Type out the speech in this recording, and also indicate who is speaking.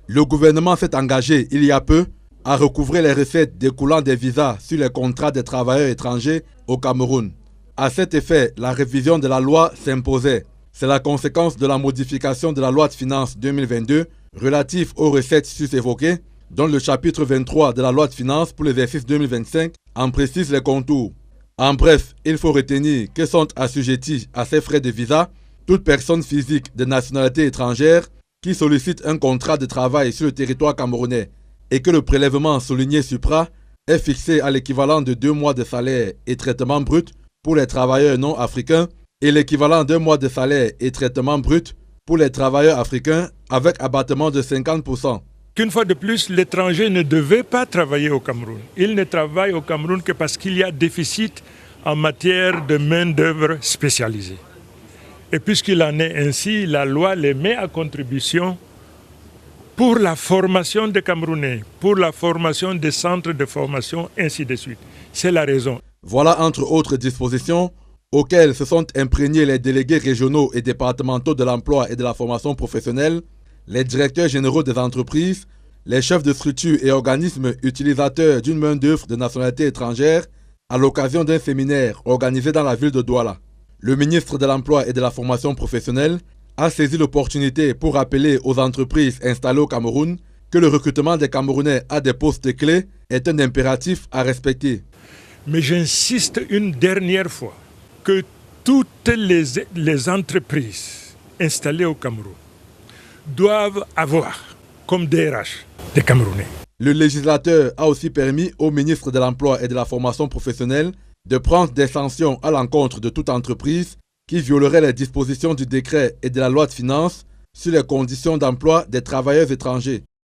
Speaker 1: Le gouvernement s'est engagé il y a peu à recouvrer les recettes découlant des visas sur les contrats des travailleurs étrangers au Cameroun. À cet effet, la révision de la loi s'imposait. C'est la conséquence de la modification de la loi de finances 2022 relative aux recettes sus-évoquées, dont le chapitre 23 de la loi de finances pour l'exercice 2025 en précise les contours. En bref, il faut retenir que sont assujettis à ces frais de visa toute personne physique de nationalité étrangère qui sollicite un contrat de travail sur le territoire camerounais et que le prélèvement souligné supra est fixé à l'équivalent de 2 mois de salaire et traitement brut pour les travailleurs non africains et l'équivalent d'1 mois de salaire et traitement brut pour les travailleurs africains avec abattement de 50%.
Speaker 2: Qu'une fois de plus, l'étranger ne devait pas travailler au Cameroun. Il ne travaille au Cameroun que parce qu'il y a déficit en matière de main-d'œuvre spécialisée. Et puisqu'il en est ainsi, la loi les met à contribution pour la formation des Camerounais, pour la formation des centres de formation, ainsi de suite. C'est la raison.
Speaker 1: Voilà entre autres dispositions auxquelles se sont imprégnés les délégués régionaux et départementaux de l'emploi et de la formation professionnelle, les directeurs généraux des entreprises, les chefs de structures et organismes utilisateurs d'une main-d'œuvre de nationalité étrangère à l'occasion d'un séminaire organisé dans la ville de Douala. Le ministre de l'Emploi et de la formation professionnelle a saisi l'opportunité pour rappeler aux entreprises installées au Cameroun que le recrutement des Camerounais à des postes clés est un impératif à respecter.
Speaker 2: Mais j'insiste une dernière fois que toutes les entreprises installées au Cameroun doivent avoir comme DRH des Camerounais.
Speaker 1: Le législateur a aussi permis au ministre de l'Emploi et de la formation professionnelle de prendre des sanctions à l'encontre de toute entreprise qui violerait les dispositions du décret et de la loi de finances sur les conditions d'emploi des travailleurs étrangers.